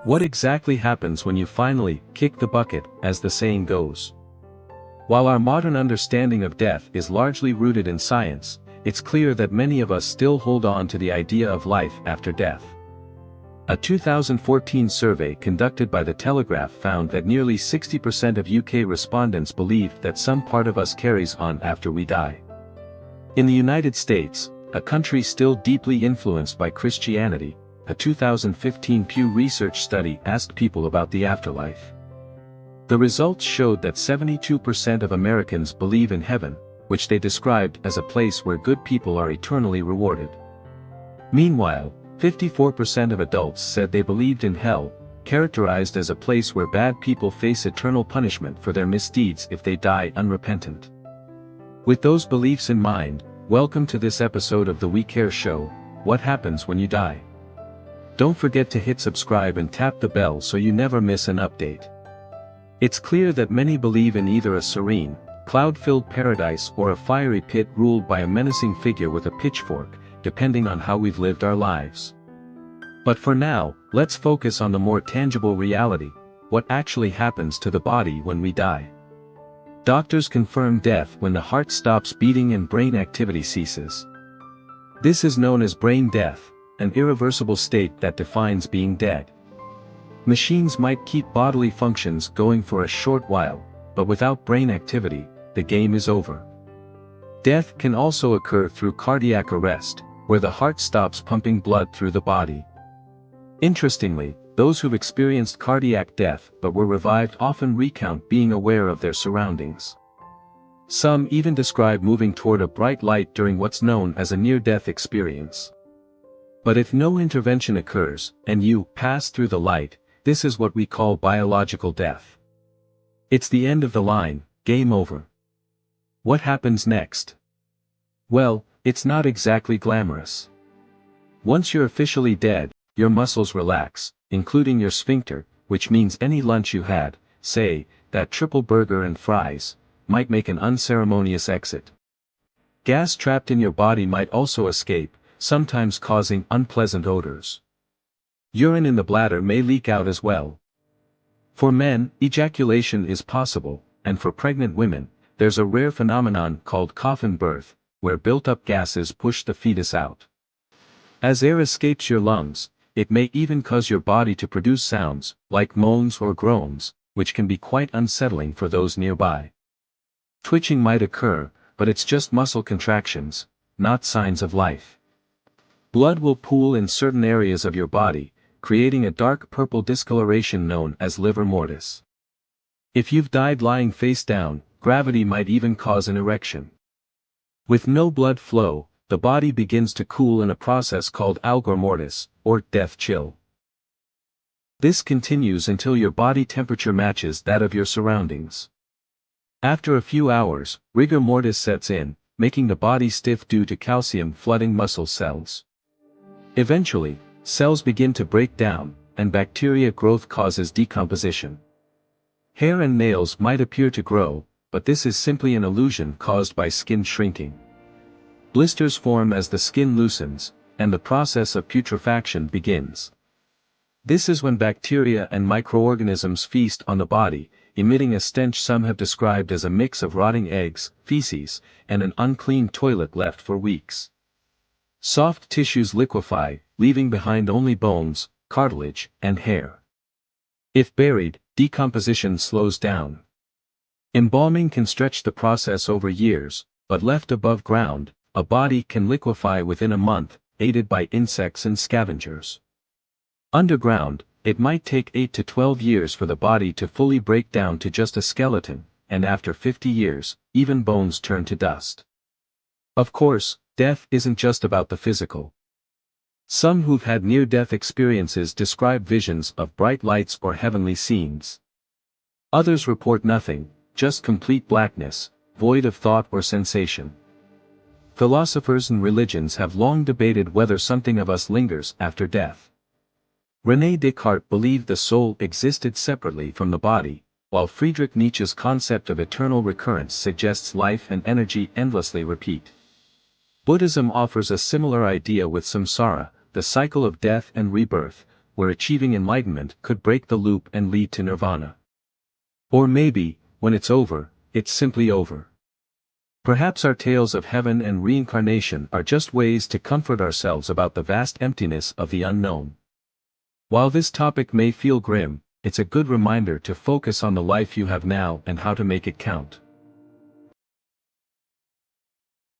What exactly happens when you finally kick the bucket, as the saying goes? While our modern understanding of death is largely rooted in science, it's clear that many of us still hold on to the idea of life after death. A 2014 survey conducted by The Telegraph found that nearly 60% of UK respondents believed that some part of us carries on after we die. In the United States, a country still deeply influenced by Christianity, a 2015 Pew Research study asked people about the afterlife. The results showed that 72% of Americans believe in heaven, which they described as a place where good people are eternally rewarded. Meanwhile, 54% of adults said they believed in hell, characterized as a place where bad people face eternal punishment for their misdeeds if they die unrepentant. With those beliefs in mind, welcome to this episode of the We Care Show, What Happens When You Die? Don't forget to hit subscribe and tap the bell so you never miss an update. It's clear that many believe in either a serene, cloud-filled paradise or a fiery pit ruled by a menacing figure with a pitchfork, depending on how we've lived our lives. But for now, let's focus on the more tangible reality: what actually happens to the body when we die. Doctors confirm death when the heart stops beating and brain activity ceases. This is known as brain death, an irreversible state that defines being dead. Machines might keep bodily functions going for a short while, but without brain activity, the game is over. Death can also occur through cardiac arrest, where the heart stops pumping blood through the body. Interestingly, those who've experienced cardiac death but were revived often recount being aware of their surroundings. Some even describe moving toward a bright light during what's known as a near-death experience. But if no intervention occurs, and you pass through the light, this is what we call biological death. It's the end of the line, game over. What happens next? Well, it's not exactly glamorous. Once you're officially dead, your muscles relax, including your sphincter, which means any lunch you had, say, that triple burger and fries, might make an unceremonious exit. Gas trapped in your body might also escape, sometimes causing unpleasant odors. Urine in the bladder may leak out as well. For men, ejaculation is possible, and for pregnant women, there's a rare phenomenon called coffin birth, where built-up gases push the fetus out. As air escapes your lungs, it may even cause your body to produce sounds, like moans or groans, which can be quite unsettling for those nearby. Twitching might occur, but it's just muscle contractions, not signs of life. Blood will pool in certain areas of your body, creating a dark purple discoloration known as livor mortis. If you've died lying face down, gravity might even cause an erection. With no blood flow, the body begins to cool in a process called algor mortis, or death chill. This continues until your body temperature matches that of your surroundings. After a few hours, rigor mortis sets in, making the body stiff due to calcium flooding muscle cells. Eventually, cells begin to break down, and bacteria growth causes decomposition. Hair and nails might appear to grow, but this is simply an illusion caused by skin shrinking. Blisters form as the skin loosens, and the process of putrefaction begins. This is when bacteria and microorganisms feast on the body, emitting a stench some have described as a mix of rotting eggs, feces, and an unclean toilet left for weeks. Soft tissues liquefy, leaving behind only bones, cartilage, and hair. If buried, decomposition slows down. Embalming can stretch the process over years, but left above ground, a body can liquefy within a month, aided by insects and scavengers. Underground, it might take 8 to 12 years for the body to fully break down to just a skeleton, and after 50 years, even bones turn to dust. Of course, death isn't just about the physical. Some who've had near-death experiences describe visions of bright lights or heavenly scenes. Others report nothing, just complete blackness, void of thought or sensation. Philosophers and religions have long debated whether something of us lingers after death. René Descartes believed the soul existed separately from the body, while Friedrich Nietzsche's concept of eternal recurrence suggests life and energy endlessly repeat. Buddhism offers a similar idea with samsara, the cycle of death and rebirth, where achieving enlightenment could break the loop and lead to nirvana. Or maybe, when it's over, it's simply over. Perhaps our tales of heaven and reincarnation are just ways to comfort ourselves about the vast emptiness of the unknown. While this topic may feel grim, it's a good reminder to focus on the life you have now and how to make it count.